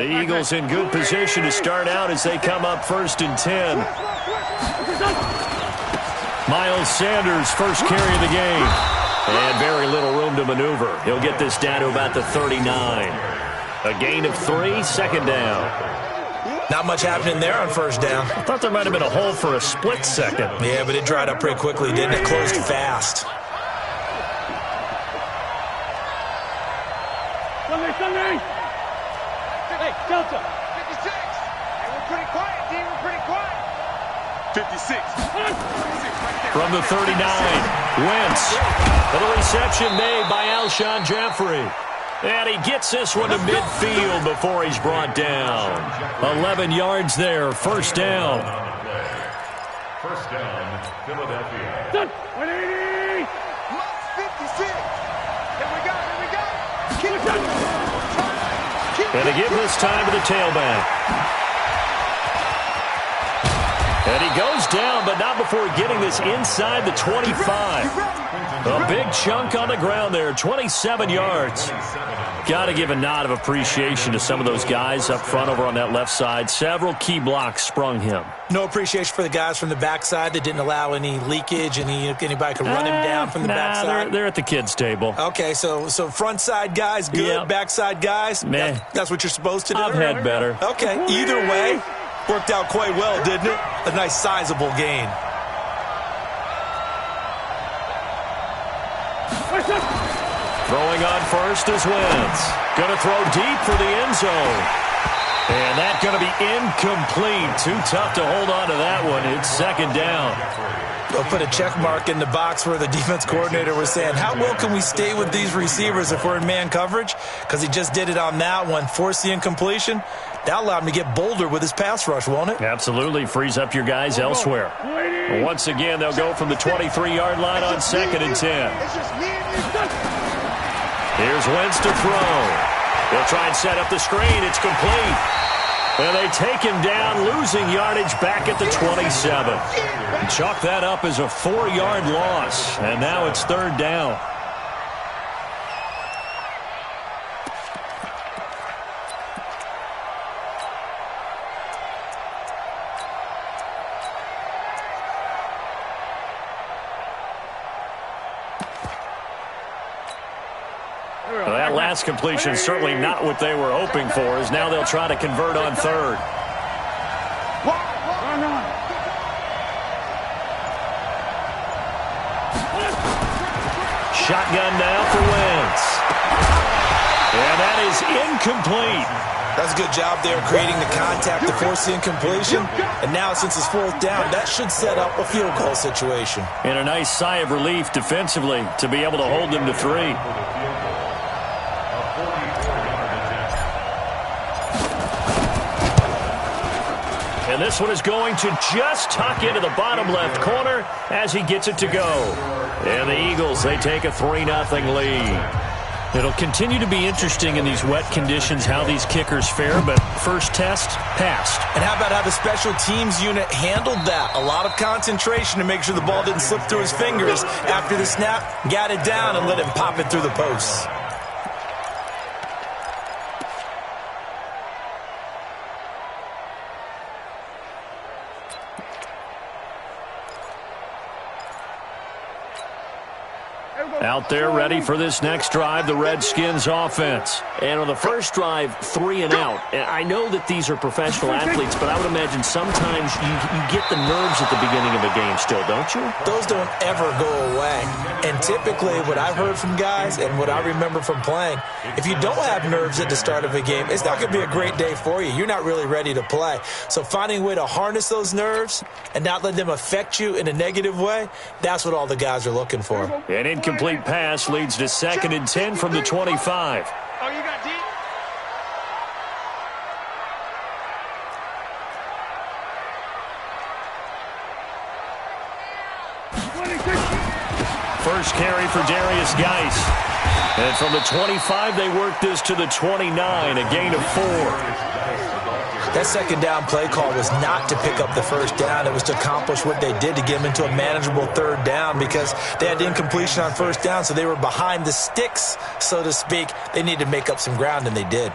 The Eagles in good position to start out as they come up 1st and 10. Miles Sanders, first carry of the game. And very little room to maneuver. He'll get this down to about the 39. A gain of 3, 2nd down. Not much happening there on 1st down. I thought there might have been a hole for a split second. Yeah, but it dried up pretty quickly, didn't it? Closed fast. Sunday. Hey, Delta. 56. Hey, we're pretty quiet, team. We're pretty quiet. 56. From the 39, Wentz. And the reception made by Alshon Jeffrey. And he gets this one to midfield before he's brought down. 11 yards there, 1st down. 1st down, Philadelphia. 180. 56. Here we go. And to give this time to the tailback. And he goes down, but not before getting this inside the 25. A big chunk on the ground there, 27 yards. Got to give a nod of appreciation to some of those guys up front over on that left side. Several key blocks sprung him. No appreciation for the guys from the backside that didn't allow any leakage, and anybody could run him down from the backside. They're at the kids' table. Okay, so front side guys, good. Yep. Backside guys, that's what you're supposed to do. I've had better. Okay, either way, worked out quite well, didn't it? A nice sizable gain. Throwing on first is Wentz. Going to throw deep for the end zone. And that's going to be incomplete. Too tough to hold on to that one. It's 2nd down. They'll put a check mark in the box where the defense coordinator was saying, how well can we stay with these receivers if we're in man coverage? Because he just did it on that one, forced the incompletion. That allowed him to get bolder with his pass rush, won't it? Absolutely. Frees up your guys elsewhere. Once again, they'll go from the 23-yard line on 2nd and 10. Here's Wentz to throw. They'll try and set up the screen. It's complete. And they take him down, losing yardage back at the 27. And chalk that up as a 4-yard loss. And now it's 3rd down. That last completion certainly not what they were hoping for, as now they'll try to convert on 3rd. Shotgun now for Wentz. And that is incomplete. That's a good job there creating the contact to force the incompletion. And now since it's 4th down, that should set up a field goal situation. And a nice sigh of relief defensively to be able to hold them to 3. And this one is going to just tuck into the bottom left corner as he gets it to go. And the Eagles, they take a 3-0 lead. It'll continue to be interesting in these wet conditions how these kickers fare, but first test, passed. And how about how the special teams unit handled that? A lot of concentration to make sure the ball didn't slip through his fingers. After the snap, got it down and let him pop it through the posts. Out there ready for this next drive, the Redskins offense. And on the first drive, 3 and out. And I know that these are professional athletes, but I would imagine sometimes you get the nerves at the beginning of a game still, don't you? Those don't ever go away. And typically what I've heard from guys and what I remember from playing, if you don't have nerves at the start of a game, it's not going to be a great day for you. You're not really ready to play. So finding a way to harness those nerves and not let them affect you in a negative way, that's what all the guys are looking for. An incomplete pass leads to 2nd and 10 from the 25. Oh, you got deep? First carry for Darius Geis. And from the 25, they work this to the 29, a gain of 4. That 2nd down play call was not to pick up the 1st down. It was to accomplish what they did to get them into a manageable 3rd down because they had incompletion on 1st down, so they were behind the sticks, so to speak. They needed to make up some ground, and they did.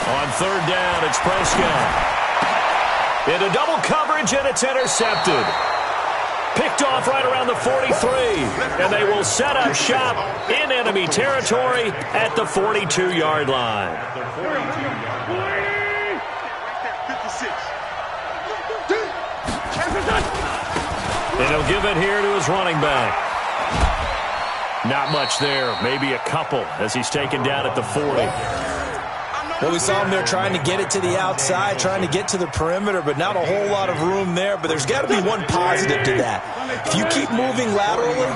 On third down, it's Prescott. Into double coverage, and it's intercepted. Picked off right around the 43, and they will set up shop in enemy territory at the 42-yard line. And he'll give it here to his running back. Not much there, maybe a couple as he's taken down at the 40. Well, we saw him there trying to get it to the outside, trying to get to the perimeter, but not a whole lot of room there. But there's got to be one positive to that. If you keep moving laterally,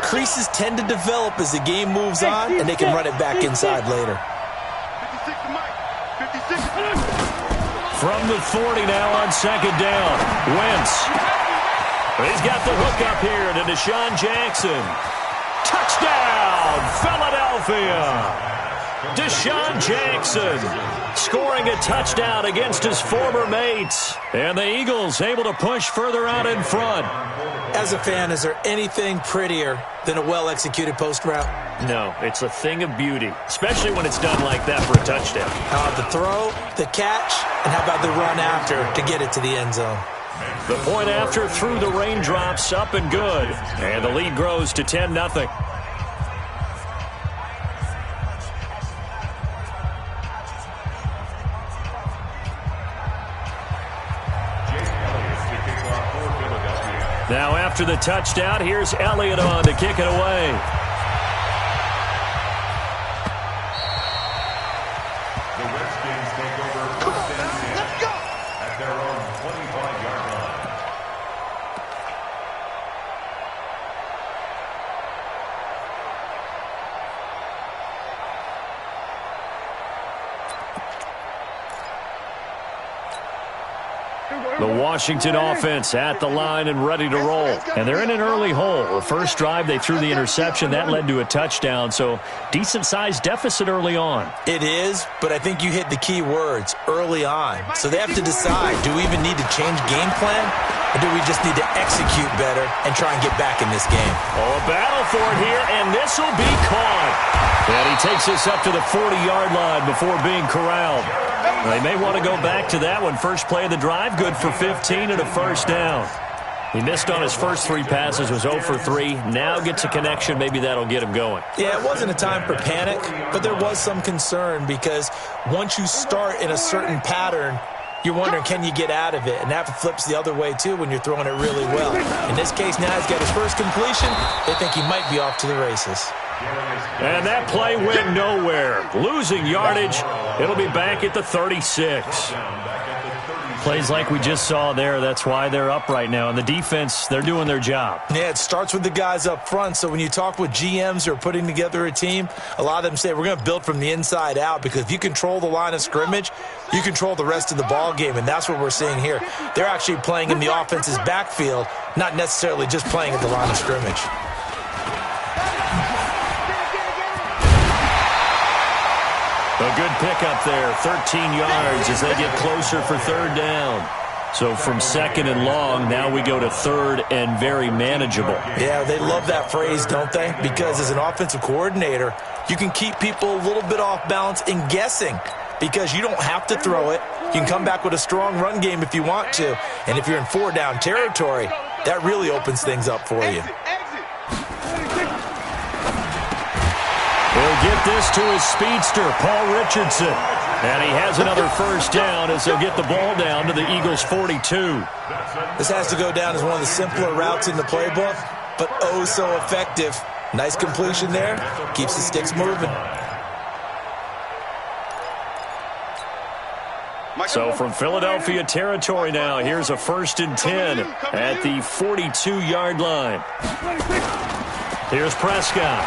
creases tend to develop as the game moves on, and they can run it back inside later. From the 40 now on second down, Wentz. He's got the hook up here to Deshaun Jackson. Touchdown, Philadelphia! Deshaun Jackson scoring a touchdown against his former mates. And the Eagles able to push further out in front. As a fan, is there anything prettier than a well-executed post route? No, it's a thing of beauty, especially when it's done like that for a touchdown. How about the throw, the catch, and how about the run after to get it to the end zone? The point after through the raindrops, up and good. And the lead grows to 10-0. Now after the touchdown, here's Elliott on to kick it away. The Redskins take over first and 10 at their own 25-yard line. The Washington offense at the line and ready to roll. And they're in an early hole. The first drive, they threw the interception. That led to a touchdown, so decent-sized deficit early on. It is, but I think you hit the key words, early on. So they have to decide, do we even need to change game plan, or do we just need to execute better and try and get back in this game? Oh, a battle for it here, and this will be caught. And he takes us up to the 40-yard line before being corralled. They may want to go back to that one. First play of the drive, good for 15 and a first down. He missed on his first three passes, was 0 for 3. Now gets a connection. Maybe that'll get him going. Yeah, it wasn't a time for panic, but there was some concern because once you start in a certain pattern, you're wondering, can you get out of it? And that flips the other way, too, when you're throwing it really well. In this case, now he's got his first completion. They think he might be off to the races. And that play went nowhere. Losing yardage. It'll be back at the 36. Plays like we just saw there. That's why they're up right now. And the defense, they're doing their job. Yeah, it starts with the guys up front. So when you talk with GMs who are putting together a team, a lot of them say we're going to build from the inside out, because if you control the line of scrimmage, you control the rest of the ball game, and that's what we're seeing here. They're actually playing in the offense's backfield, not necessarily just playing at the line of scrimmage. A good pickup there, 13 yards as they get closer for third down. So from second and long, now we go to third and very manageable. Yeah, they love that phrase, don't they? Because as an offensive coordinator, you can keep people a little bit off balance in guessing, because you don't have to throw it. You can come back with a strong run game if you want to. And if you're in 4-down territory, that really opens things up for you. He'll get this to his speedster, Paul Richardson. And he has another first down as they'll get the ball down to the Eagles' 42. This has to go down as one of the simpler routes in the playbook, but oh so effective. Nice completion there. Keeps the sticks moving. So from Philadelphia territory now, here's a 1st and 10 at the 42-yard line. Here's Prescott.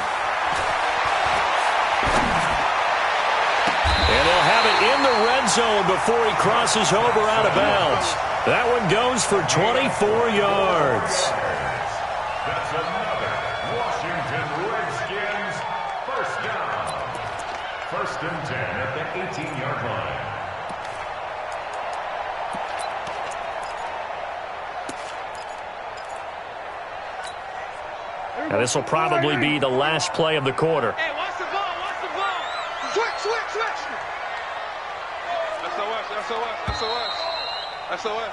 And he'll have it in the red zone before he crosses over out of bounds. That one goes for 24 yards. That's another Washington Redskins first down. 1st and 10 at the 18-yard line. Now, this will probably be the last play of the quarter. Hey, watch the ball, watch the ball. Switch. SOS.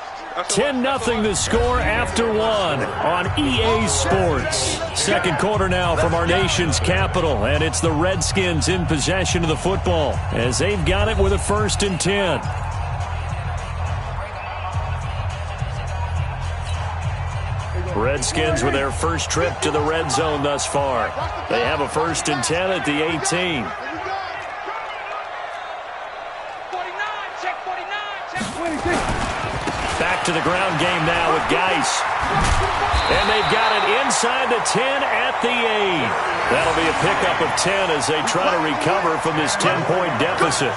10-0 the score after one on EA Sports. Second quarter now from our nation's capital, and it's the Redskins in possession of the football as they've got it with a 1st and 10. Redskins with their first trip to the red zone thus far. They have a 1st and 10 at the 18. 49, check 49. Back to the ground game now with Geis. And they've got it inside the 10 at the 8. That'll be a pickup of 10 as they try to recover from this 10-point deficit.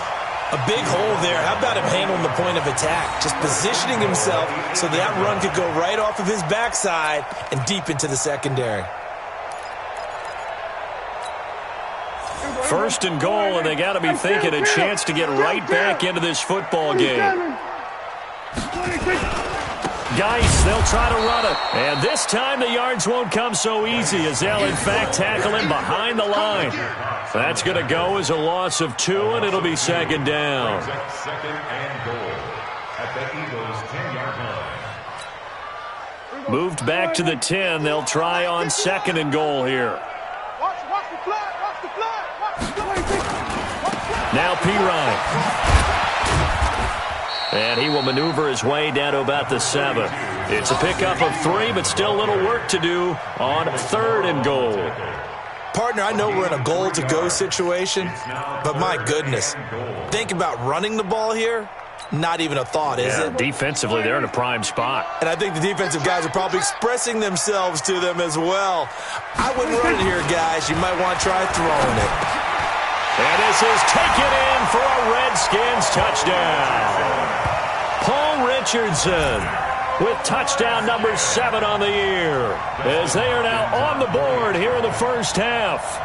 A big hole there. How about him handling the point of attack? Just positioning himself so that run could go right off of his backside and deep into the secondary. 1st and goal, and they got to be thinking a chance to get right back into this football game. Geis, they'll try to run it. And this time the yards won't come so easy as they'll, in fact, tackle him behind the line. That's going to go as a loss of 2, and it'll be 2nd down. 2nd and goal at the Eagles' 10-yard line. Moved back to the 10. They'll try on 2nd and goal here. Watch the flag. Now Pirine. And he will maneuver his way down to about the 7. It's a pickup of 3, but still a little work to do on 3rd and goal. Partner, I know we're in a goal-to-go situation, but my goodness, think about running the ball here. Not even a thought, is it? Defensively, they're in a prime spot. And I think the defensive guys are probably expressing themselves to them as well. I wouldn't run it here, guys. You might want to try throwing it. And this is taken in for a Redskins touchdown. Paul Richardson with touchdown number 7 on the year as they are now on the board here in the first half.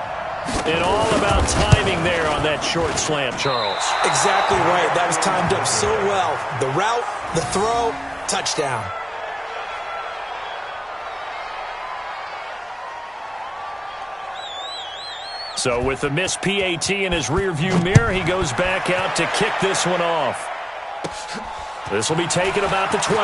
And all about timing there on that short slant, Charles. Exactly right. That was timed up so well. The route, the throw, touchdown. So with the missed PAT in his rearview mirror, he goes back out to kick this one off. This will be taken about the 12.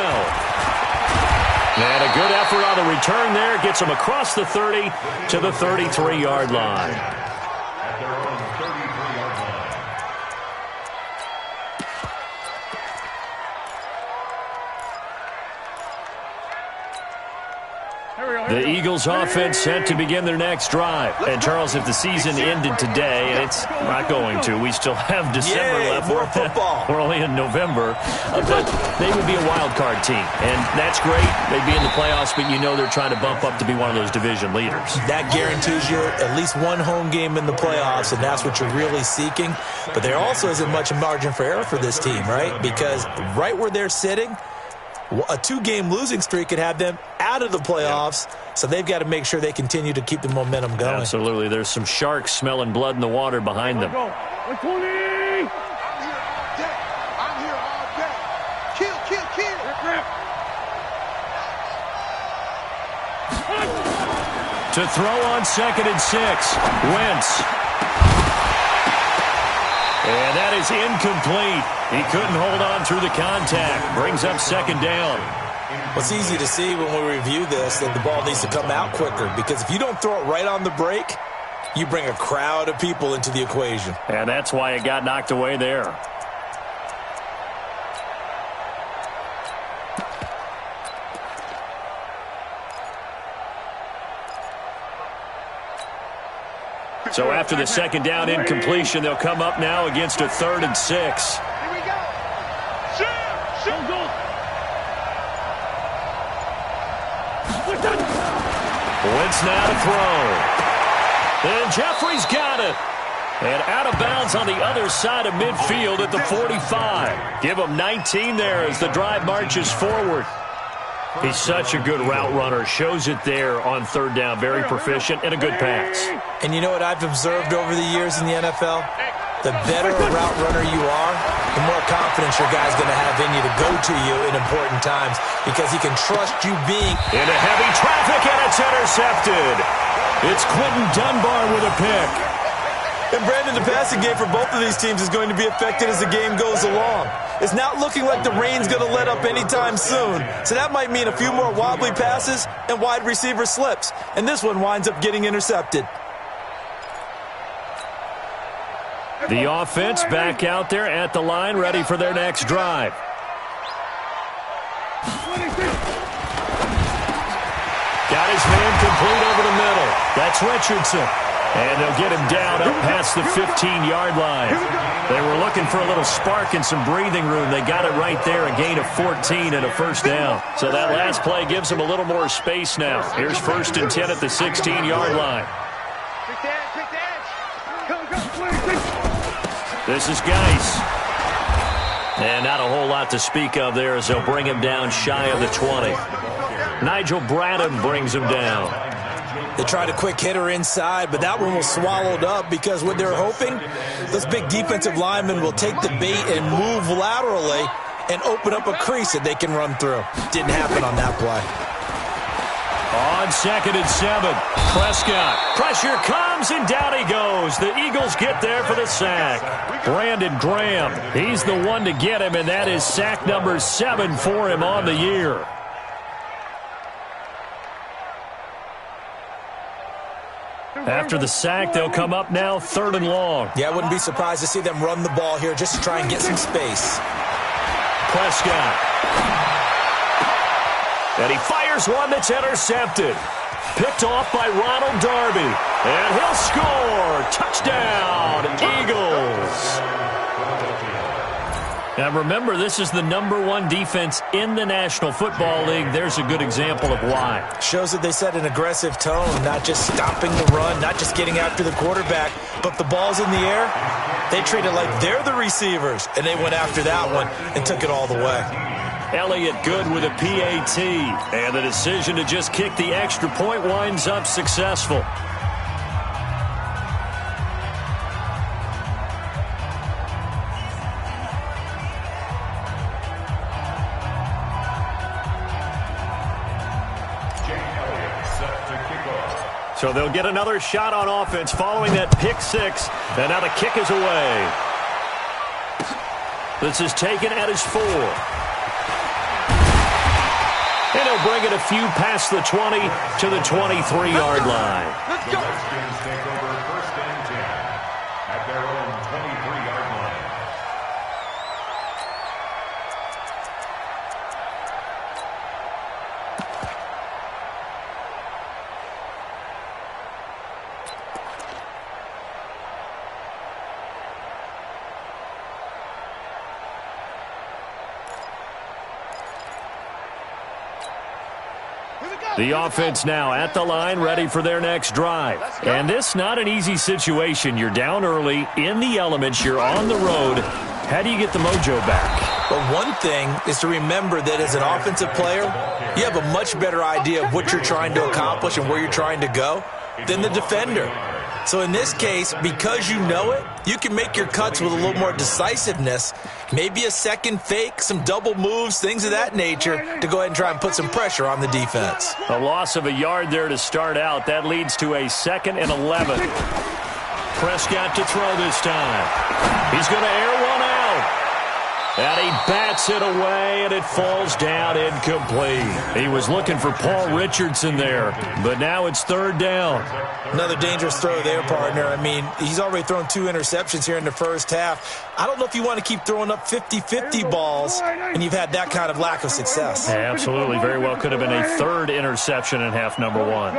And a good effort on the return there. Gets him across the 30 to the 33-yard line. At their own 33-yard line. The Eagles offense set to begin their next drive. And, Charles, if the season ended today, and it's not going to, we still have December left. More football. We're only in November. But they would be a wild card team. And that's great. They'd be in the playoffs, but you know they're trying to bump up to be one of those division leaders. That guarantees you at least one home game in the playoffs, and that's what you're really seeking. But there also isn't much margin for error for this team, right? Because right where they're sitting, a 2-game losing streak could have them out of the playoffs, so they've got to make sure they continue to keep the momentum going. Absolutely. There's some sharks smelling blood in the water behind them. I'm here all day. Kill. To throw on 2nd and 6. Wentz. And that is incomplete. He couldn't hold on through the contact. Brings up 2nd down. Well, it's easy to see when we review this that the ball needs to come out quicker, because if you don't throw it right on the break, you bring a crowd of people into the equation. And that's why it got knocked away there. So after the 2nd down incompletion, they'll come up now against a 3rd and 6. Here we go. Shoot. Wentz now to throw. And Jeffrey's got it. And out of bounds on the other side of midfield at the 45. Give him 19 there as the drive marches forward. He's such a good route runner. Shows it there on 3rd down. Very proficient and a good pass. And you know what I've observed over the years in the NFL? The better a route runner you are, the more confidence your guy's going to have in you to go to you in important times, because he can trust you being into heavy traffic, and it's intercepted. It's Quentin Dunbar with a pick. And Brandon, the passing game for both of these teams is going to be affected as the game goes along. It's not looking like the rain's going to let up anytime soon. So that might mean a few more wobbly passes and wide receiver slips. And this one winds up getting intercepted. The offense back out there at the line, ready for their next drive. Got his man complete over the middle. That's Richardson. And they'll get him down up past the 15-yard line. They were looking for a little spark and some breathing room. They got it right there, a gain of 14 and a first down. So that last play gives them a little more space now. Here's 1st and 10 at the 16-yard line. This is Geis. And not a whole lot to speak of there as they'll bring him down shy of the 20. Nigel Bradham brings him down. They tried a quick hitter inside, but that one was swallowed up because what they're hoping, those big defensive linemen will take the bait and move laterally and open up a crease that they can run through. Didn't happen on that play. On 2nd and 7, Prescott. Pressure comes, and down he goes. The Eagles get there for the sack. Brandon Graham, he's the one to get him, and that is sack number 7 for him on the year. After the sack, they'll come up now 3rd and long. Yeah, I wouldn't be surprised to see them run the ball here just to try and get some space. Prescott. And he fires one that's intercepted. Picked off by Ronald Darby. And he'll score. Touchdown, Eagles. Now remember, this is the #1 defense in the National Football League. There's a good example of why. Shows that they set an aggressive tone, not just stopping the run, not just getting after the quarterback, but the ball's in the air. They treat it like they're the receivers, and they went after that one and took it all the way. Elliott Good with a PAT, and the decision to just kick the extra point winds up successful. So they'll get another shot on offense following that pick 6. And now the kick is away. This is taken at his 4. And he'll bring it a few past the 20 to the 23-yard line. Let's go. Redskins take over 1st and 10 at their own 23-yard line. The offense now at the line, ready for their next drive. And this not an easy situation. You're down early, in the elements, you're on the road. How do you get the mojo back? But one thing is to remember that as an offensive player, you have a much better idea of what you're trying to accomplish and where you're trying to go than the defender. So in this case, because you know it, you can make your cuts with a little more decisiveness, maybe a second fake, some double moves, things of that nature, to go ahead and try and put some pressure on the defense. A loss of a yard there to start out. That leads to a 2nd and 11. Prescott to throw this time. He's going to air one out. And he bats it away, and it falls down incomplete. He was looking for Paul Richardson there, but now it's 3rd down. Another dangerous throw there, partner. I mean, he's already thrown 2 interceptions here in the first half. I don't know if you want to keep throwing up 50-50 balls, and you've had that kind of lack of success. Yeah, absolutely. Very well could have been a 3rd interception in half number 1.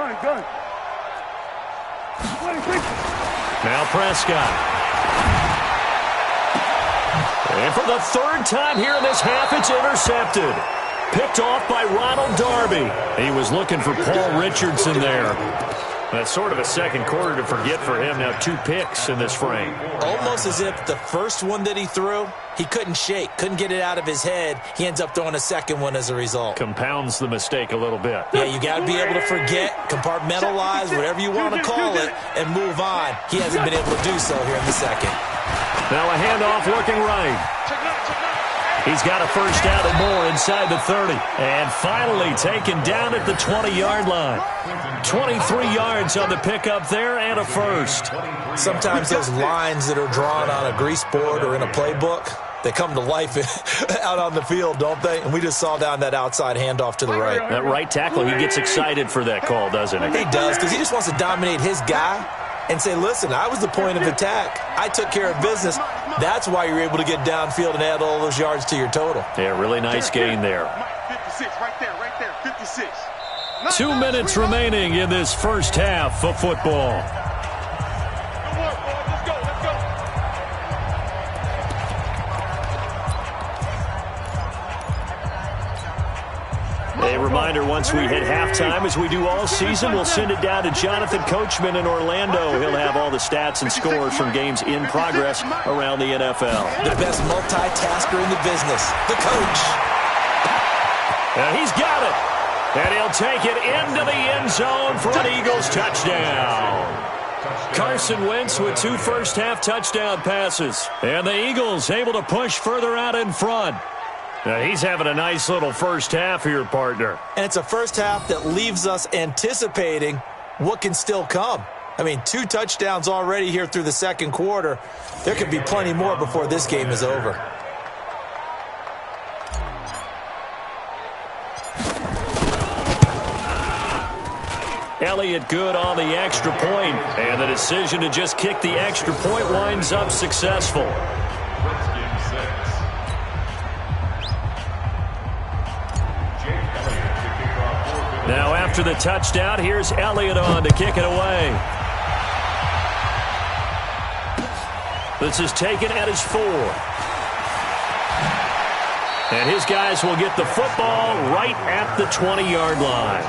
Now Prescott. And for the 3rd time here in this half, it's intercepted. Picked off by Ronald Darby. He was looking for Paul Richardson there. That's sort of a second quarter to forget for him. Now 2 picks in this frame. Almost as if the first one that he threw, he couldn't shake, couldn't get it out of his head. He ends up throwing a second one as a result. Compounds the mistake a little bit. Yeah, you got to be able to forget, compartmentalize, whatever you want to call it, and move on. He hasn't been able to do so here in the second. Now a handoff looking right. He's got a first down and more inside the 30. And finally taken down at the 20-yard line. 23 yards on the pickup there and a first. Sometimes those lines that are drawn on a grease board or in a playbook, they come to life out on the field, don't they? And we just saw down that outside handoff to the right. That right tackle, he gets excited for that call, doesn't he? He does, because he just wants to dominate his guy and say, listen, I was the point of attack. I took care of business. That's why you're able to get downfield and add all those yards to your total. Yeah, really nice gain there. 56, right there, 56. 2 minutes remaining in this first half of football. Good work, boys. Let's go. A reminder, once we hit halftime, as we do all season, we'll send it down to Jonathan Coachman in Orlando. He'll have all the stats and scores from games in progress around the NFL. The best multitasker in the business, the coach. And he's got it. And he'll take it into the end zone for an Eagles touchdown. Carson Wentz with 2 first-half touchdown passes. And the Eagles able to push further out in front. Now he's having a nice little first half here, partner. And it's a first half that leaves us anticipating what can still come. I mean, 2 touchdowns already here through the second quarter. There could be plenty more before this game is over. Elliott good on the extra point, and the decision to just kick the extra point winds up successful. Now after the touchdown, here's Elliott on to kick it away. This is taken at his 4. And his guys will get the football right at the 20-yard line.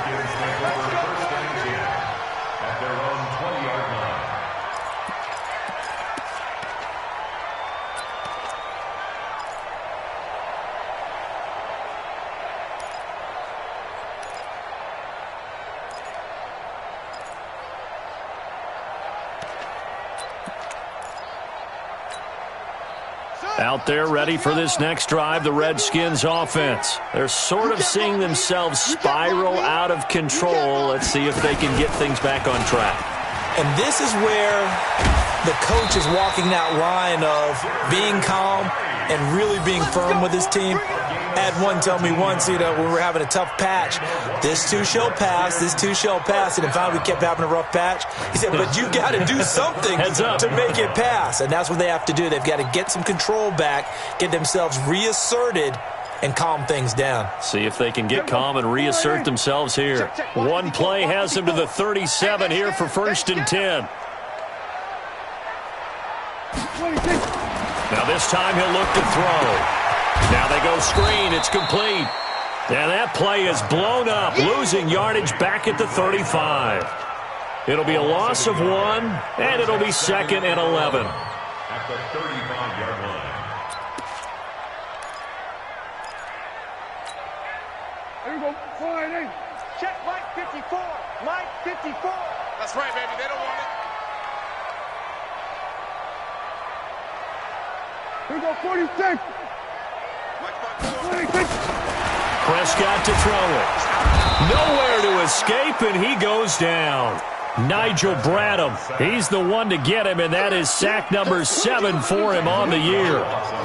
Out there ready for this next drive, the Redskins offense. They're sort of seeing themselves spiral out of control. Let's see if they can get things back on track. And this is where the coach is walking that line of being calm and really being firm with his team. Had one tell me once, when we're having a tough patch, this too shall pass, this too shall pass. And finally we kept having a rough patch. He said, but you got to do something to make it pass. And that's what they have to do. They've got to get some control back, get themselves reasserted, and calm things down. See if they can get calm and reassert themselves here. One play has them to the 37 here for 1st and 10. Now this time he'll look to throw. Now they go screen. It's complete. And that play is blown up, losing yardage back at the 35. It'll be a loss of 1, and it'll be 2nd and 11. At the 35-yard line. There we go. Fine. Check Mike 54. Mike 54. That's right, baby. They don't want it. Here we go. 46. Prescott to throw it. Nowhere to escape, and he goes down. Nigel Bradham, he's the one to get him, and that is sack number 7 for him on the year.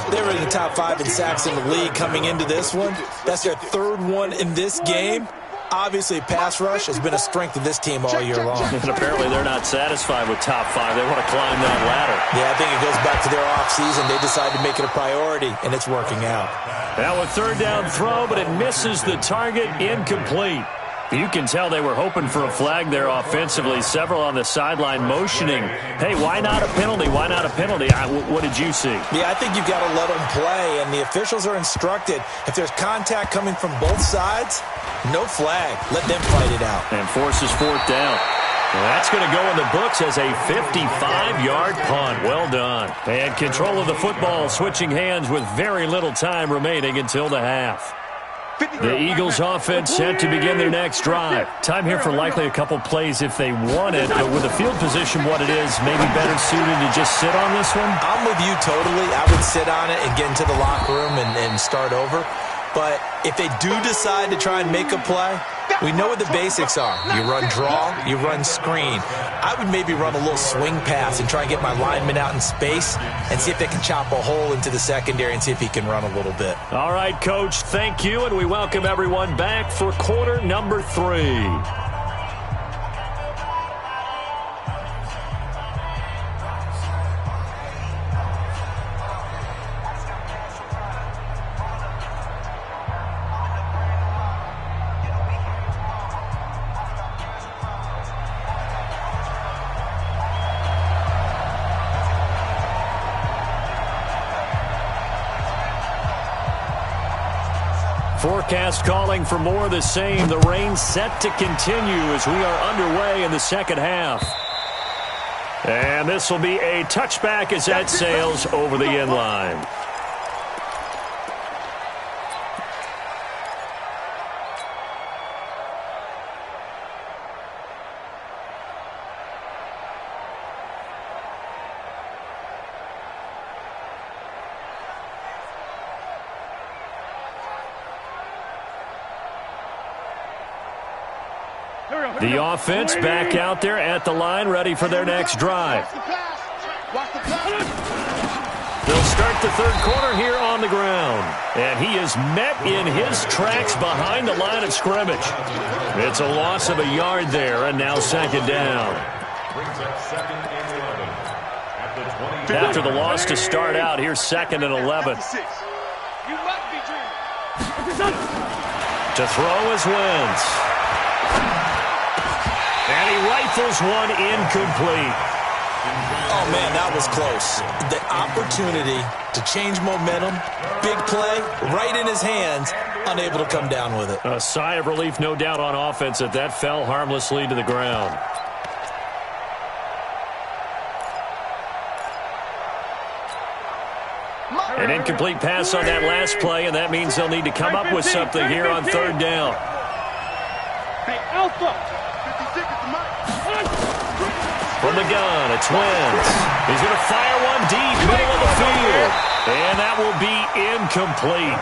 They were in the top 5 in sacks in the league coming into this one. That's their 3rd one in this game. Obviously, pass rush has been a strength of this team all year long. And apparently they're not satisfied with top 5. They want to climb that ladder. Yeah, I think it goes back to their offseason. They decided to make it a priority, and it's working out. Now a 3rd down throw, but it misses the target, incomplete. You can tell they were hoping for a flag there offensively. Several on the sideline motioning, hey, why not a penalty? Why not a penalty? What did you see? Yeah, I think you've got to let them play, and the officials are instructed. If there's contact coming from both sides, no flag. Let them fight it out. And forces 4th down. Well, that's going to go in the books as a 55-yard punt. Well done. And control of the football switching hands with very little time remaining until the half. The Eagles offense set to begin their next drive. Time here for likely a couple plays if they want it, but with the field position what it is, maybe better suited to just sit on this one? I'm with you totally. I would sit on it and get into the locker room and start over. But if they do decide to try and make a play, we know what the basics are. You run draw, you run screen. I would maybe run a little swing pass and try and get my lineman out in space and see if they can chop a hole into the secondary and see if he can run a little bit. All right, Coach, thank you, and we welcome everyone back for quarter number 3. Forecast calling for more of the same. The rain set to continue as we are underway in the second half. And this will be a touchback as that sails over the end line. The offense back out there at the line, ready for their next drive. They'll start the third quarter here on the ground. And he is met in his tracks behind the line of scrimmage. It's a loss of a yard there, and now second down. After the loss to start out, here's second and 11. To throw is Wentz. And he rifles one incomplete. Oh, man, that was close. The opportunity to change momentum, big play, right in his hands, unable to come down with it. A sigh of relief, no doubt, on offense that fell harmlessly to the ground. An incomplete pass on that last play, and that means they'll need to come up with something here on third down. Hey, Alpha! From the gun, it's Wentz. He's going to fire one deep, middle of the field. And that will be incomplete.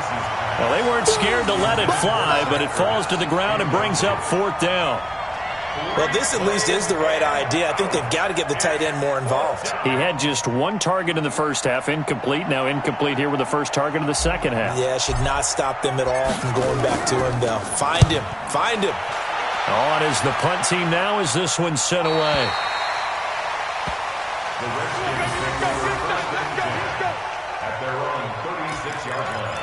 Well, they weren't scared to let it fly, but it falls to the ground and brings up fourth down. Well, this at least is the right idea. I think they've got to get the tight end more involved. He had just one target in the first half, incomplete. Now incomplete here with the first target of the second half. Yeah, should not stop them at all from going back to him, though. Find him. Find him. On is the punt team now as this one's sent away. The Redskins take over first and 10 at their own 36-yard line.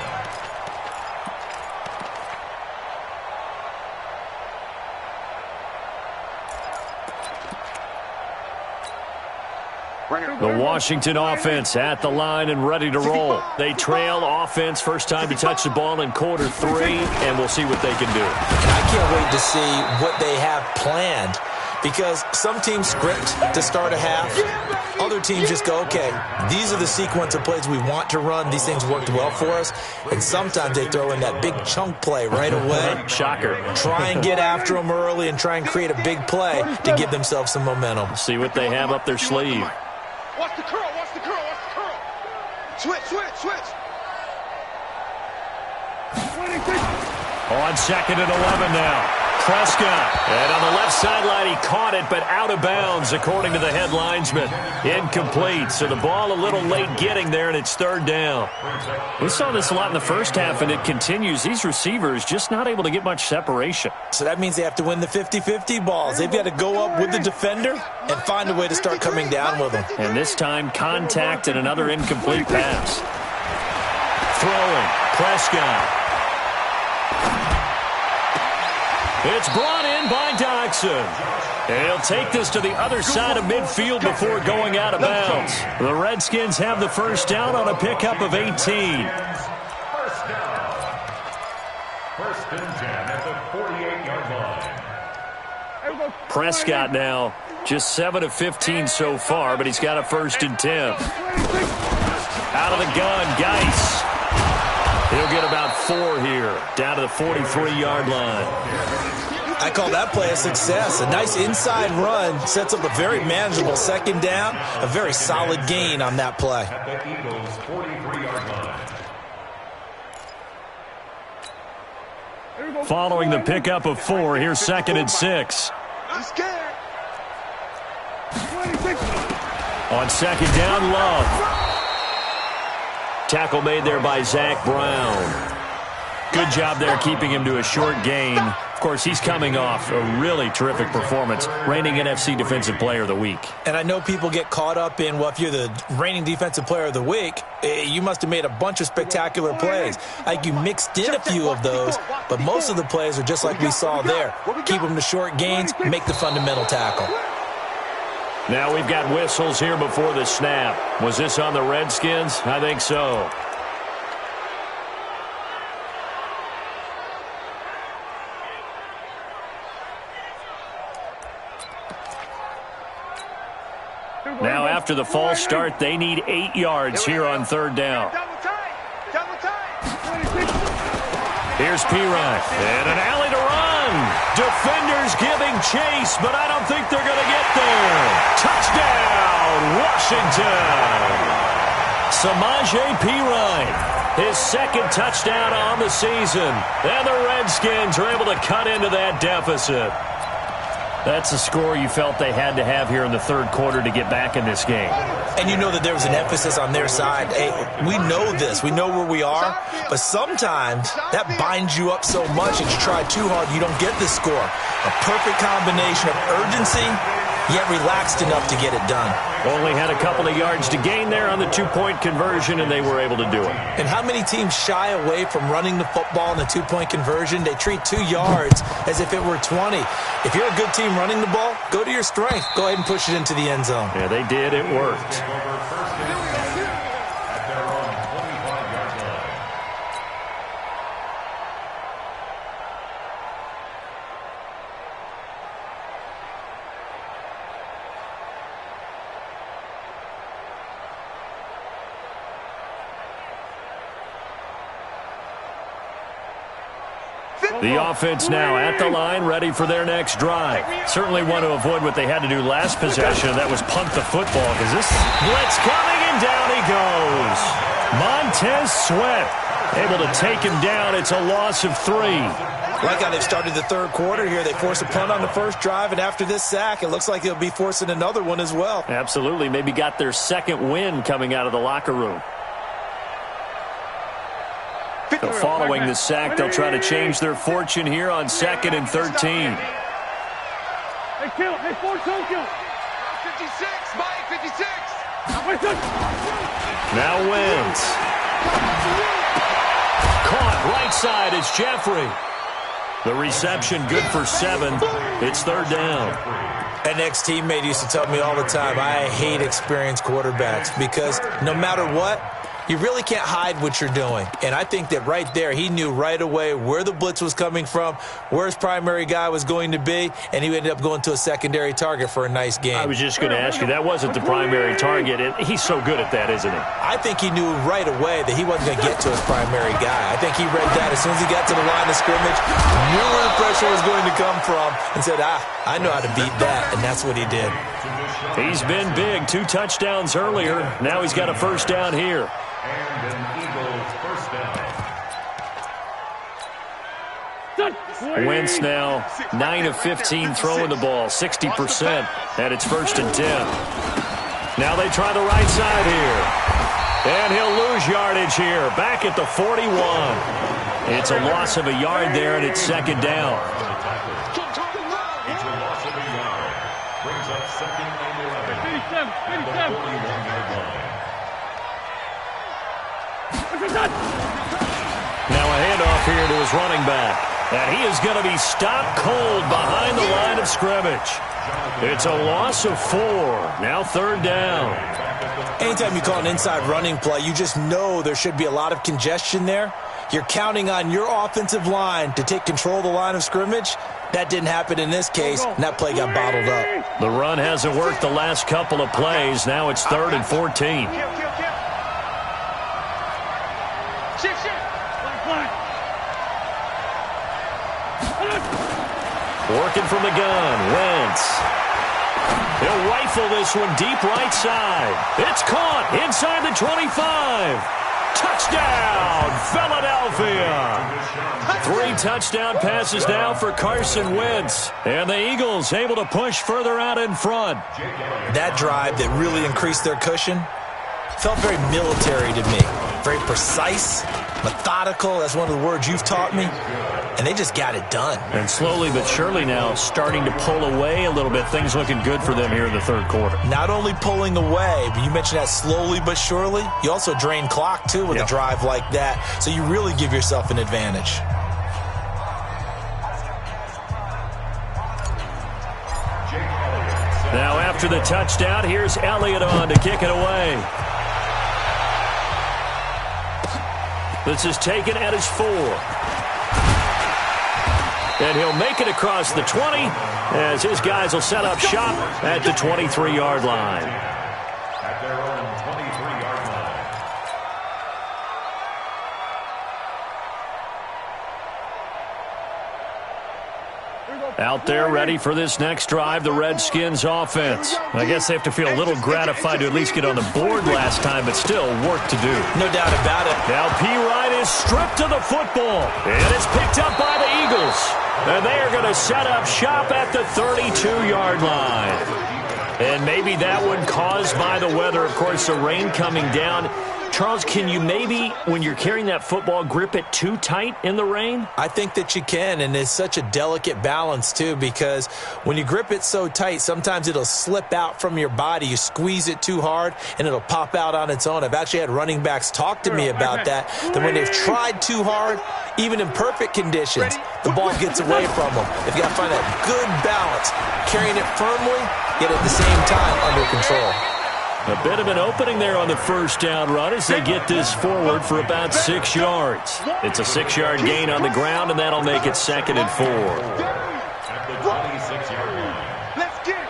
The Washington offense at the line and ready to roll. They trail offense first time to touch the ball in quarter 3, and we'll see what they can do. I can't wait to see what they have planned, because some teams script to start a half. Other teams just go, okay, these are the sequence of plays we want to run. These things worked well for us. And sometimes they throw in that big chunk play right away. Shocker. Try and get after them early and try and create a big play to give themselves some momentum. See what they have up their sleeve. Watch the curl, watch the curl, watch the curl. Switch, switch, switch. On second and 11 now. Prescott. And on the left sideline, he caught it, but out of bounds, according to the head linesman. Incomplete. So the ball a little late getting there, and it's third down. We saw this a lot in the first half, and it continues. These receivers just not able to get much separation. So that means they have to win the 50-50 balls. They've got to go up with the defender and find a way to start coming down with them. And this time, contact and another incomplete pass. Throwing. Prescott. It's brought in by Doxson. And he'll take this to the other side of midfield before going out of bounds. The Redskins have the first down on a pickup of 18. First down. First and 10 at the 48-yard line. Prescott now just 7 of 15 so far, but he's got a first and 10. Out of the gun, Geis. He'll get about 4 here, down to the 43-yard line. I call that play a success. A nice inside run sets up a very manageable second down, a very solid gain on that play. At the Eagles' 43-yard line. Following the pickup of 4, here's 2nd and 6. I'm scared. On 2nd down, Love. Tackle made there by Zach Brown. Good job there keeping him to a short gain. Of course, he's coming off a really terrific performance, reigning NFC Defensive Player of the Week. And I know people get caught up in, well, if you're the reigning Defensive Player of the Week, you must have made a bunch of spectacular plays. Like you mixed in a few of those, but most of the plays are just like we saw there. Keep them to short gains, make the fundamental tackle. Now we've got whistles here before the snap. Was this on the Redskins? I think so. Now after the false start, they need 8 yards here on 3rd down. Here's Pirine, and an alley to run. Defenders giving chase, but I don't think they're going to get there. Touchdown, Washington. Samaje Pirine, his 2nd touchdown on the season. And the Redskins are able to cut into that deficit. That's a score you felt they had to have here in the 3rd quarter to get back in this game. And you know that there was an emphasis on their side. Hey, we know this. We know where we are. But sometimes that binds you up so much that you try too hard, you don't get the score. A perfect combination of urgency, yet relaxed enough to get it done. Only had a couple of yards to gain there on the 2-point conversion, and they were able to do it. And how many teams shy away from running the football in the 2-point conversion? They treat 2 yards as if it were 20. If you're a good team running the ball, go to your strength. Go ahead and push it into the end zone. Yeah, they did. It worked. At their own 25-yard line. The offense now at the line, ready for their next drive. Certainly want to avoid what they had to do last possession, and that was punt the football, because this blitz coming, and down he goes. Montez Sweat able to take him down. It's a loss of 3. Like how they've started the 3rd quarter here. They forced a punt on the first drive, and after this sack, it looks like they'll be forcing another one as well. Absolutely. Maybe got their 2nd win coming out of the locker room. So following the sack, they'll try to change their fortune here on 2nd and 13. Hey, kill. Hey, 4-2, kill. 56, Mike, 56. Now wins. Caught right side. It's Jeffrey. The reception good for 7. It's 3rd down. An ex-teammate used to tell me all the time, I hate experienced quarterbacks because no matter what, you really can't hide what you're doing. And I think that right there, he knew right away where the blitz was coming from, where his primary guy was going to be, and he ended up going to a secondary target for a nice game. I was just going to ask you, that wasn't the primary target. He's so good at that, isn't he? I think he knew right away that he wasn't going to get to his primary guy. I think he read that as soon as he got to the line of scrimmage, knew where the pressure was going to come from, and said, I know how to beat that, and that's what he did. He's been big. 2 touchdowns earlier. Now he's got a 1st down here. And an Eagles 1st down. Wentz now 9 of 15 throwing the ball, 60%, and it's 1st and 10. Now they try the right side here. And he'll lose yardage here, back at the 41. It's a loss of a yard there, and it's 2nd down. It's a loss of a yard. Brings up 2nd and 11. At the 41-yard line. Now a handoff here to his running back. And he is going to be stopped cold behind the line of scrimmage. It's a loss of 4. Now 3rd down. Anytime you call an inside running play, you just know there should be a lot of congestion there. You're counting on your offensive line to take control of the line of scrimmage. That didn't happen in this case, and that play got bottled up. The run hasn't worked the last couple of plays. Now it's 3rd and 14. throwing from the gun. Wentz. He'll rifle this one deep right side. It's caught inside the 25. Touchdown, Philadelphia. 3 touchdown passes now for Carson Wentz. And the Eagles able to push further out in front. That drive that really increased their cushion felt very military to me. Very precise, methodical. That's one of the words you've taught me. And they just got it done. And slowly but surely now starting to pull away a little bit. Things looking good for them here in the third quarter. Not only pulling away, but you mentioned that slowly but surely. You also drain clock, too, with a drive like that. So you really give yourself an advantage. Now after the touchdown, here's Elliott on to kick it away. This is taken at his 4. And he'll make it across the 20 as his guys will set up shop at the 23-yard line. At their own 23-yard line. Out there ready for this next drive, the Redskins offense. I guess they have to feel a little gratified to at least get on the board last time, but still work to do. No doubt about it. Now P. Wright is stripped of the football, and it's picked up by the Eagles. And they are going to set up shop at the 32-yard line. And maybe that one caused by the weather, of course, the rain coming down. Charles, can you maybe, when you're carrying that football, grip it too tight in the rain? I think that you can, and it's such a delicate balance, too, because when you grip it so tight, sometimes it'll slip out from your body. You squeeze it too hard, and it'll pop out on its own. I've actually had running backs talk to me about that when they've tried too hard, even in perfect conditions, the ball gets away from them. They've got to find that good balance, carrying it firmly, yet at the same time under control. A bit of an opening there on the first down run as they get this forward for about 6 yards. It's a 6-yard gain on the ground, and that'll make it 2nd and 4. At the 26-yard line. Let's get it.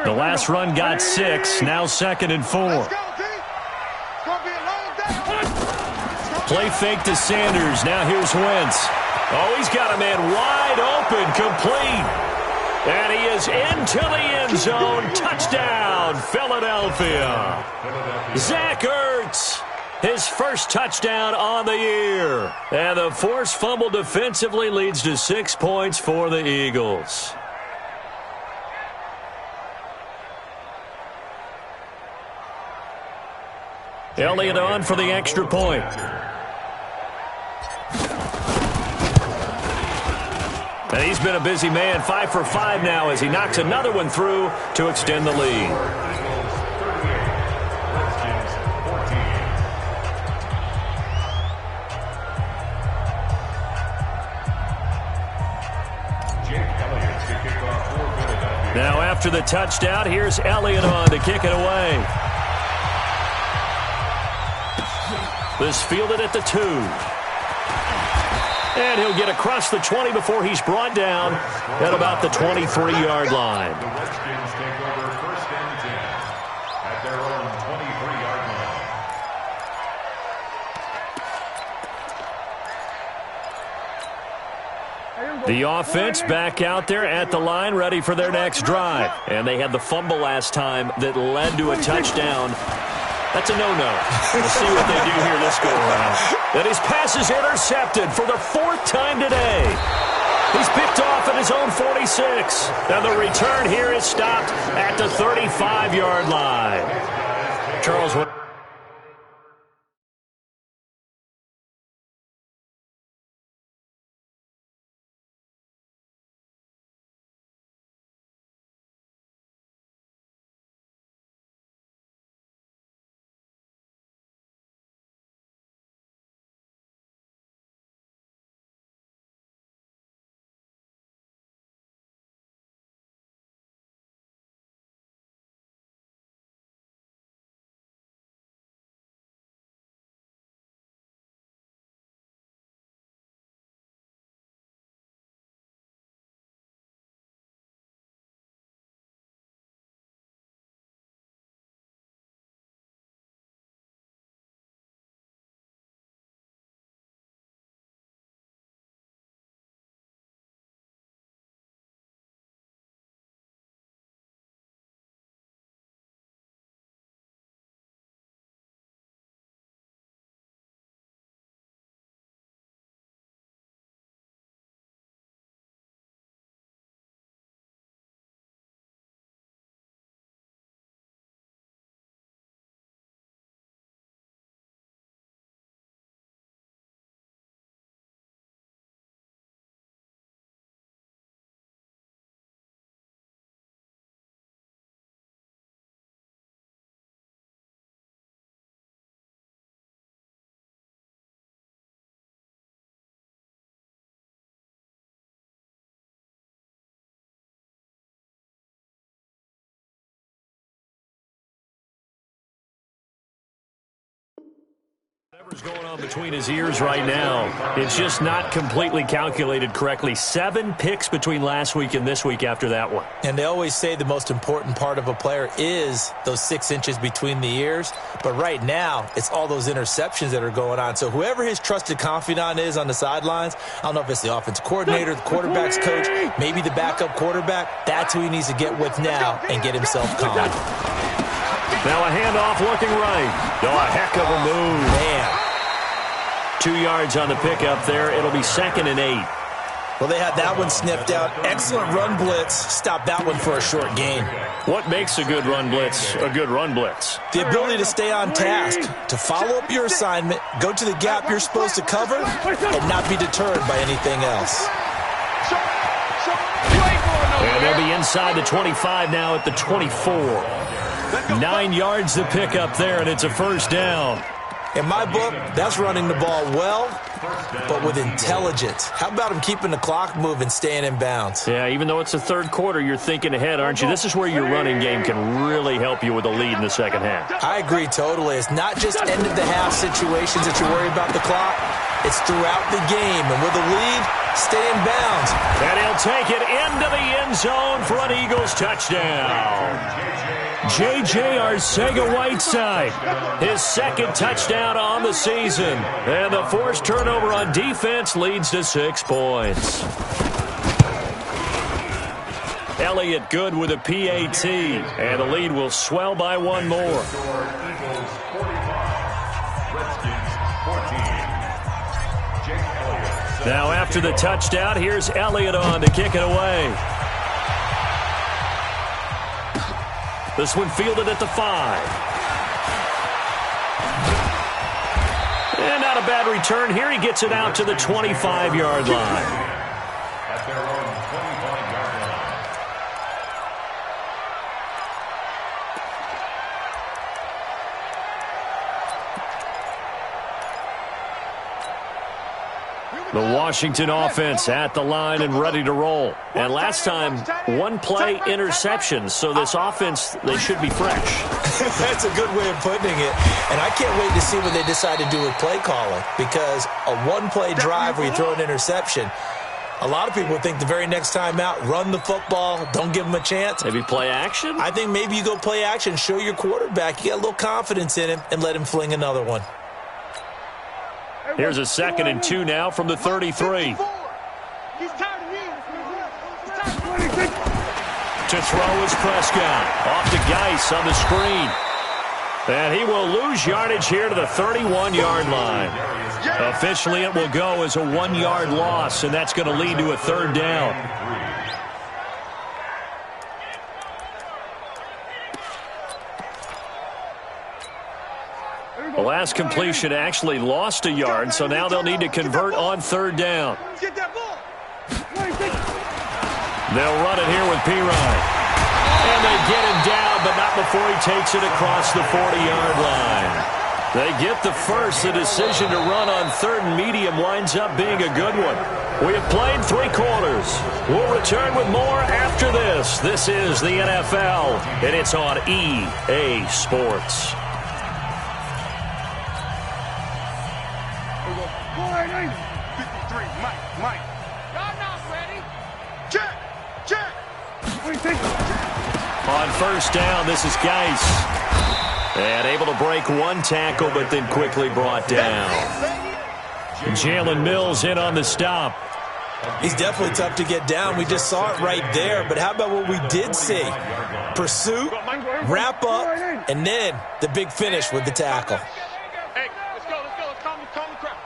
The last run got 6, now 2nd and 4. Let's go, D. It's going to be a long day. Play fake to Sanders. Now here's Wentz. Oh, he's got a man wide open, complete. And he is into the end zone. Touchdown, Philadelphia. Zach Ertz, his first touchdown on the year. And the forced fumble defensively leads to 6 points for the Eagles. Elliott on for the extra point. And he's been a busy man, 5 for 5 now as he knocks another one through to extend the lead. Now after the touchdown, here's Elliott on to kick it away. This fielded at the 2. And he'll get across the 20 before he's brought down at about the 23-yard line. The Redskins take over 1st and 10 at their own 23-yard line. The offense back out there at the line, ready for their next drive. And they had the fumble last time that led to a touchdown. That's a no-no. We'll see what they do here this go-around. And his pass is intercepted for the 4th time today. He's picked off at his own 46. And the return here is stopped at the 35-yard line. Charles, Whatever's going on between his ears right now, it's just not completely calculated correctly. 7 picks between last week and this week after that one. And they always say the most important part of a player is those 6 inches between the ears. But right now, it's all those interceptions that are going on. So whoever his trusted confidant is on the sidelines, I don't know if it's the offensive coordinator, the quarterback's coach, maybe the backup quarterback, that's who he needs to get with now and get himself calm. Now a handoff looking right. Oh, a heck of a move. Man. 2 yards on the pickup there. It'll be 2nd and 8. Well, they had that one sniffed out. Excellent run blitz. Stop that one for a short gain. What makes a good run blitz a good run blitz? The ability to stay on task, to follow up your assignment, go to the gap you're supposed to cover, and not be deterred by anything else. And they'll be inside the 25 now at the 24. 9 yards to pick up there, and it's a first down. In my book, that's running the ball well, but with intelligence. How about him keeping the clock moving, staying in bounds? Yeah, even though it's the third quarter, you're thinking ahead, aren't you? This is where your running game can really help you with a lead in the second half. I agree totally. It's not just end-of-the-half situations that you worry about the clock. It's throughout the game. And with a lead, stay in bounds. And he'll take it into the end zone for an Eagles touchdown. J.J. Arcega-Whiteside, his 2nd touchdown on the season. And the forced turnover on defense leads to 6 points. Elliott good with a PAT, and the lead will swell by 1 more. Eagles 45, Redskins 14. Now after the touchdown, here's Elliott on to kick it away. This one fielded at the 5. And not a bad return here. He gets it out to the 25-yard line. At their own 25-yard line. The Washington offense at the line and ready to roll. And last time, 1 play interception. So this offense, they should be fresh. That's a good way of putting it. And I can't wait to see what they decide to do with play calling. Because a 1-play drive where you throw an interception, a lot of people think the very next time out, run the football, don't give them a chance. Maybe play action? I think maybe you go play action, show your quarterback, you got a little confidence in him, and let him fling another one. Here's a 2nd and 2 now from the 33. To throw is Prescott. Off to Geis on the screen. And he will lose yardage here to the 31-yard line. Officially, it will go as a 1-yard loss, and that's going to lead to a 3rd down. The last completion actually lost a yard, so now they'll need to convert on 3rd down. They'll run it here with Pirine. And they get him down, but not before he takes it across the 40-yard line. They get the first. The decision to run on 3rd and medium winds up being a good one. We have played 3 quarters. We'll return with more after this. This is the NFL, and it's on EA Sports. On 1st down, this is Geis. And able to break 1 tackle, but then quickly brought down. Jalen Mills in on the stop. He's definitely tough to get down. We just saw it right there. But how about what we did see? Pursuit, wrap up, and then the big finish with the tackle. Hey, let's go. Calm the crouch.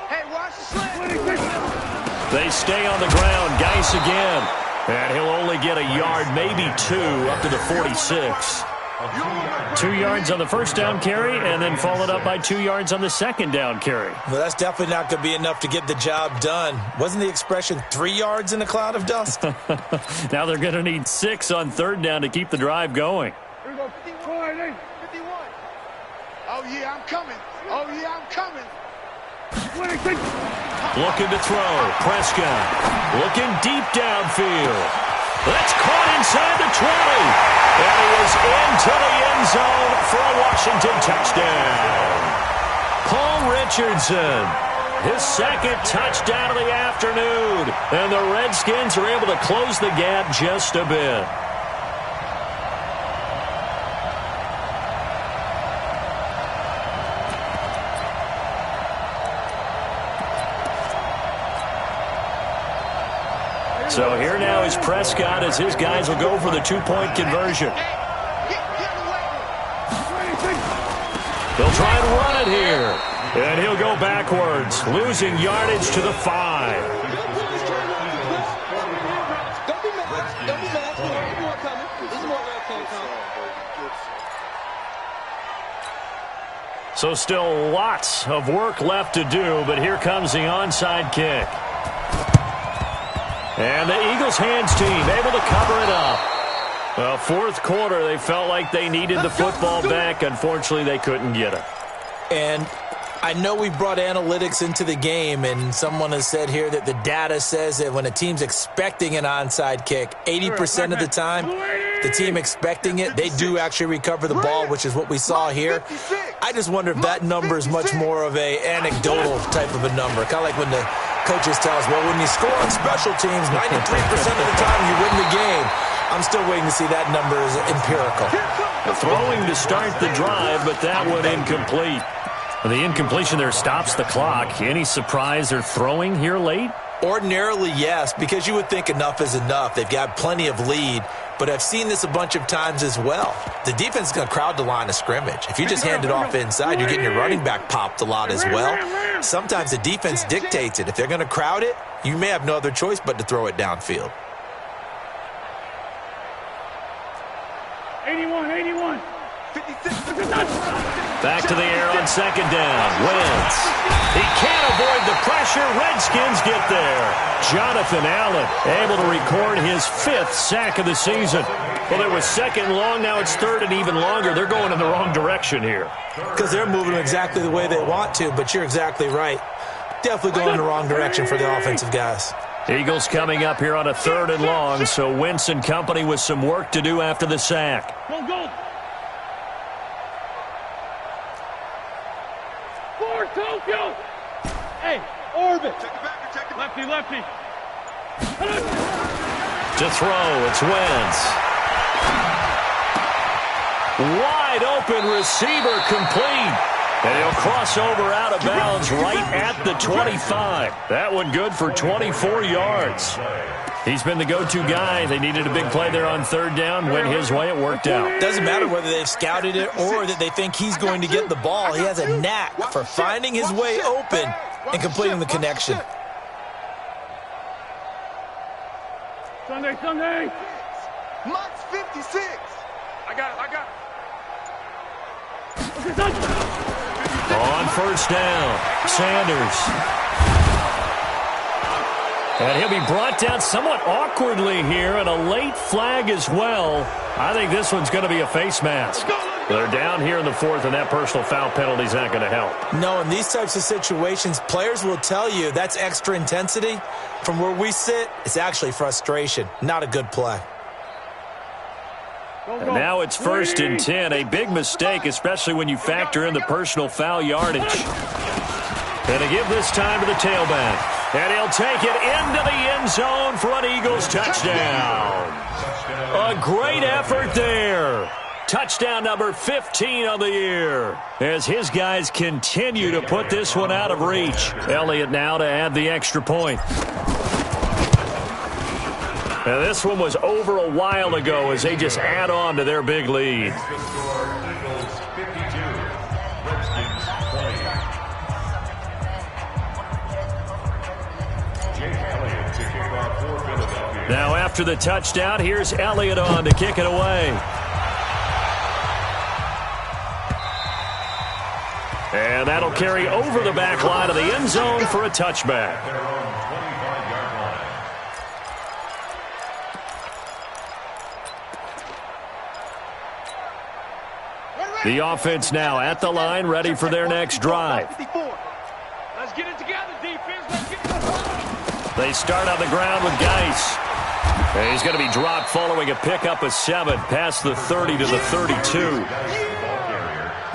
Hey, watch the slant. They stay on the ground. Geis again. And he'll only get a yard, maybe 2, up to the 46. 2 yards on the 1st down carry, and then followed up by 2 yards on the 2nd down carry. Well, that's definitely not going to be enough to get the job done. Wasn't the expression 3 yards in a cloud of dust? Now they're going to need 6 on 3rd down to keep the drive going. Here we go, 51. Oh, yeah, I'm coming. Looking to throw. Prescott looking deep downfield. That's caught inside the 20. And he is into the end zone for a Washington touchdown. Paul Rich Richardson. His second touchdown of the afternoon. And the Redskins are able to close the gap just a bit. So here now is Prescott as his guys will go for the two-point conversion. They'll try and run it here. And he'll go backwards, losing yardage to the 5. Don't be mad. Don't be mad. There's more coming. There's more coming. So still lots of work left to do, but here comes the onside kick. And the Eagles hands team able to cover it up. Well, fourth quarter, they felt like they needed the football back. Unfortunately, they couldn't get it. And I know we brought analytics into the game, and someone has said here that the data says that when a team's expecting an onside kick, 80% of the time, the team expecting it, they do actually recover the ball, which is what we saw here. I just wonder if that number is much more of a anecdotal type of a number, kind of like when the coaches tell us, well, when you score on special teams, 93% of the time you win the game. I'm still waiting to see that number is empirical. Throwing to start the drive, but that one incomplete. The incompletion there stops the clock. Any surprise they're throwing here late? Ordinarily, yes, because you would think enough is enough. They've got plenty of lead, but I've seen this a bunch of times as well. The defense is going to crowd the line of scrimmage. If you just hand it off inside, you're getting your running back popped a lot as well. Sometimes the defense dictates it. If they're going to crowd it, you may have no other choice but to throw it downfield. 81. 56. Back to the air on second down. Wentz. He can't avoid the pressure. Redskins get there. Jonathan Allen able to record his 5th sack of the season. Well, it was second long. Now it's third and even longer. They're going in the wrong direction here. Because they're moving exactly the way they want to, but you're exactly right. Definitely going in the wrong direction for the offensive guys. Eagles coming up here on a third and long, so Wentz and company with some work to do after the sack. Go. For Tokyo. Hey, Orbit. Lefty. To throw, it's Wentz. Wide open receiver complete. And he'll cross over out of bounds right at the 25. That one good for 24 yards. He's been the go-to guy. They needed a big play there on third down. Went his way. It worked out. Doesn't matter whether they've scouted it or that they think he's going to get the ball. He has a knack for finding his way open and completing the connection. Sunday. Max 56. I got it. On first down, Sanders. And he'll be brought down somewhat awkwardly here, and a late flag as well. I think this one's going to be a face mask. They're down here in the fourth, and that personal foul penalty is not going to help. No, in these types of situations, players will tell you that's extra intensity. From where we sit, it's actually frustration, not a good play. And now it's 1st and 10. A big mistake, especially when you factor in the personal foul yardage. And to give this time to the tailback. And he'll take it into the end zone for an Eagles touchdown. A great effort there. Touchdown number 15 on the year. As his guys continue to put this one out of reach. Elliott now to add the extra point. Now this one was over a while ago as they just add on to their big lead. Now after the touchdown, here's Elliott on to kick it away. And that'll carry over the back line of the end zone for a touchback. The offense now at the line, ready for their next drive. Let's get it together, defense. They start on the ground with Geis. And he's going to be dropped following a pickup of 7 past the 30 to the 32.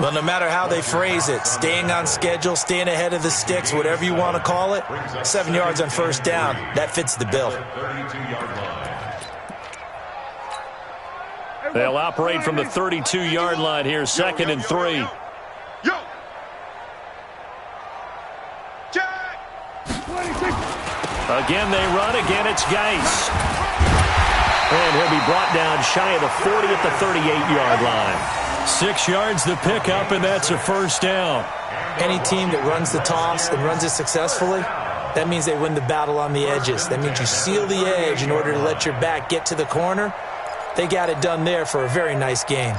Well, no matter how they phrase it, staying on schedule, staying ahead of the sticks, whatever you want to call it, 7 yards on first down, that fits the bill. They'll operate from the 32-yard line here, 2nd and 3. Again, they run. Again, it's Geis. And he'll be brought down shy of the 40 at the 38-yard line. 6 yards the pickup, and that's a first down. Any team that runs the toss and runs it successfully, that means they win the battle on the edges. That means you seal the edge in order to let your back get to the corner. They got it done there for a very nice game.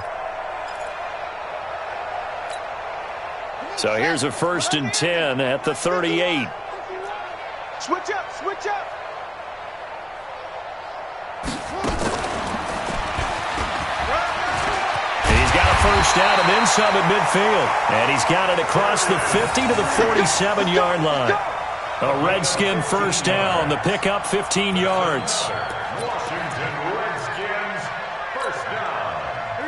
So here's a 1st and 10 at the 38. Switch up, switch up. He's got a first down and then some at midfield. And he's got it across the 50 to the 47-yard line. A Redskin first down. The pickup 15 yards.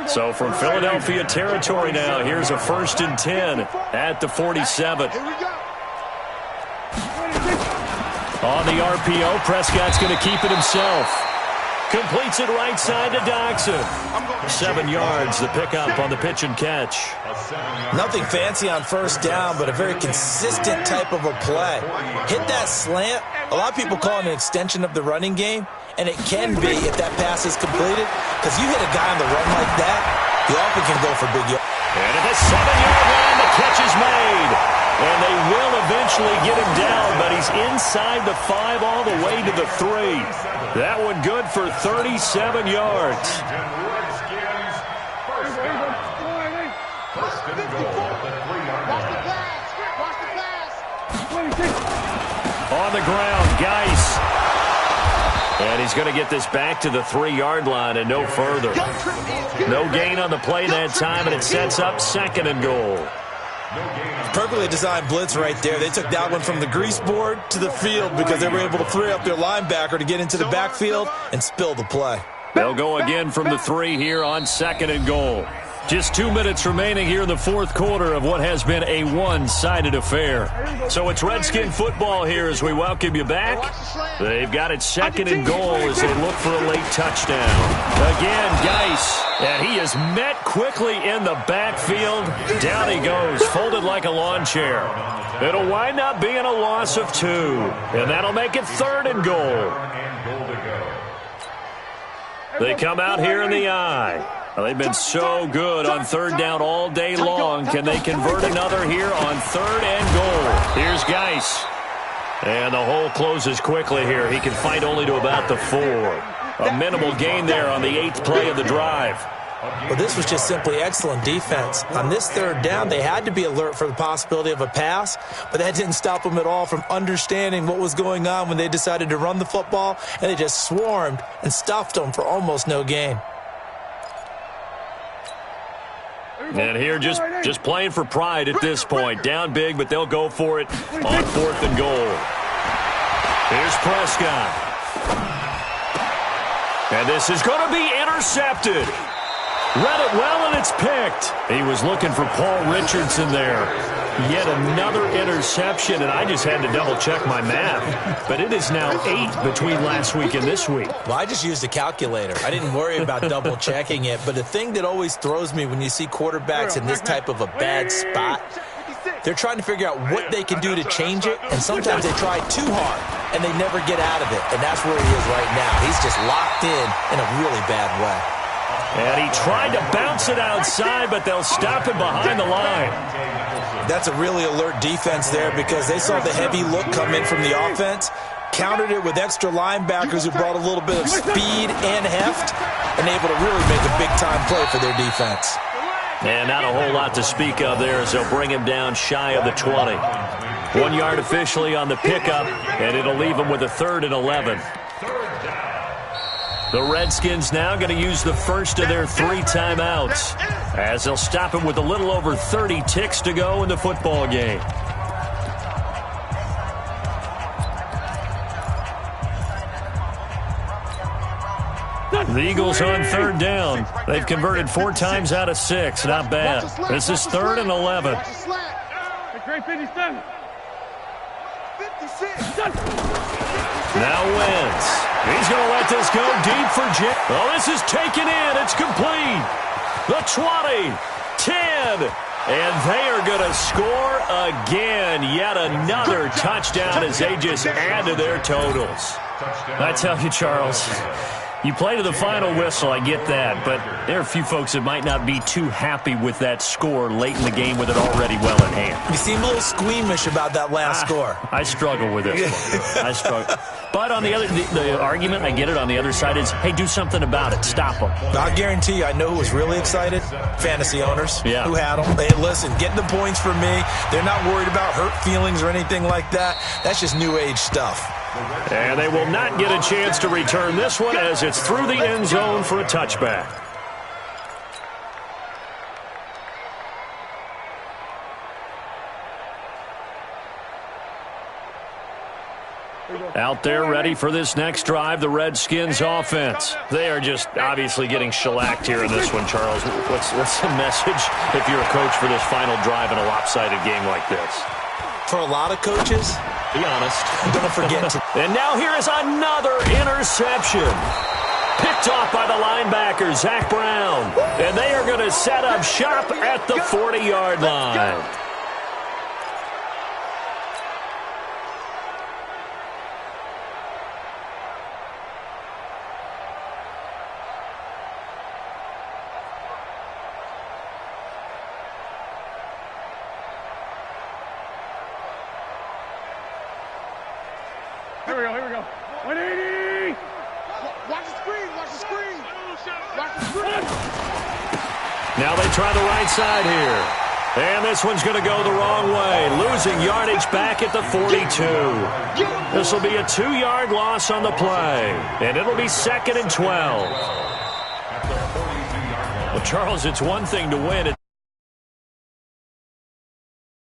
So from Philadelphia territory now, here's a 1st and 10 at the 47. On the RPO, Prescott's going to keep it himself. Completes it right side to Doxson. 7 yards, the pickup on the pitch and catch. Nothing fancy on first down, but a very consistent type of a play. Hit that slant. A lot of people call it an extension of the running game, and it can be if that pass is completed, because you hit a guy on the run like that, you often can go for big yards. And at the 7-yard line, the catch is made. And they will eventually get him down, but he's inside the 5 all the way to the 3. That one good for 37 yards. On the ground, Geis. And he's going to get this back to the 3-yard line and no further. No gain on the play that time, and it sets up 2nd and goal. Perfectly designed blitz right there. They took that one from the grease board to the field because they were able to free up their linebacker to get into the backfield and spill the play. They'll go again from the 3 here on 2nd and goal. Just 2 minutes remaining here in the 4th quarter of what has been a one-sided affair. So it's Redskin football here as we welcome you back. They've got it 2nd and goal as they look for a late touchdown. Again, Geis, and he is met quickly in the backfield. Down he goes, folded like a lawn chair. It'll wind up being a loss of 2, and that'll make it 3rd and goal. They come out here in the I. Well, they've been so good on 3rd down all day long. Can they convert another here on 3rd and goal? Here's Geis. And the hole closes quickly here. He can fight only to about the 4. A minimal gain there on the 8th play of the drive. Well, this was just simply excellent defense. On this 3rd down, they had to be alert for the possibility of a pass, but that didn't stop them at all from understanding what was going on when they decided to run the football, and they just swarmed and stuffed them for almost no gain. And here just playing for pride at this point. Down big, but they'll go for it on 4th and goal. Here's Prescott. And this is going to be intercepted. Read it well, and it's picked. He was looking for Paul Richardson there. Yet another interception, and I just had to double-check my math. But it is now 8 between last week and this week. Well, I just used a calculator. I didn't worry about double-checking it. But the thing that always throws me when you see quarterbacks in this type of a bad spot, they're trying to figure out what they can do to change it, and sometimes they try too hard, and they never get out of it. And that's where he is right now. He's just locked in a really bad way. And he tried to bounce it outside, but they'll stop him behind the line. That's a really alert defense there because they saw the heavy look come in from the offense, countered it with extra linebackers who brought a little bit of speed and heft, and able to really make a big-time play for their defense. And not a whole lot to speak of there as they'll bring him down shy of the 20. 1 yard officially on the pickup, and it'll leave him with a 3rd and 11. The Redskins now going to use the first of their 3 timeouts as they'll stop him with a little over 30 ticks to go in the football game. The Eagles on third down. They've converted 4 times out of 6. Not bad. This is 3rd and 11. Now Wentz. He's going to let this go deep for Jim. Oh, this is taken in. It's complete. The 20, 10, and they are going to score again. Yet another touchdown as they just add to their totals. I tell you, Charles, you play to the final whistle, I get that, but there are a few folks that might not be too happy with that score late in the game with it already well in hand. You seem a little squeamish about that last score. I struggle with it. I struggle. But on the argument, I get it, on the other side is, hey, do something about it. Stop them. I guarantee you, I know who was really excited. Fantasy owners who had them. Hey, listen, getting the points for me. They're not worried about hurt feelings or anything like that. That's just new age stuff. And they will not get a chance to return this one as it's through the end zone for a touchback. Out there ready for this next drive, the Redskins offense. They are just obviously getting shellacked here in this one, Charles. What's the message if you're a coach for this final drive in a lopsided game like this? For a lot of coaches, be honest. Don't forget to. And now here is another interception. Picked off by the linebacker, Zach Brown. And they are going to set up shop at the 40-yard line. Here we go. 180! Watch the screen. Now they try the right side here. And this one's going to go the wrong way. Losing yardage back at the 42. This will be a 2-yard loss on the play. And it'll be 2nd and 12. Well, Charles, it's one thing to win.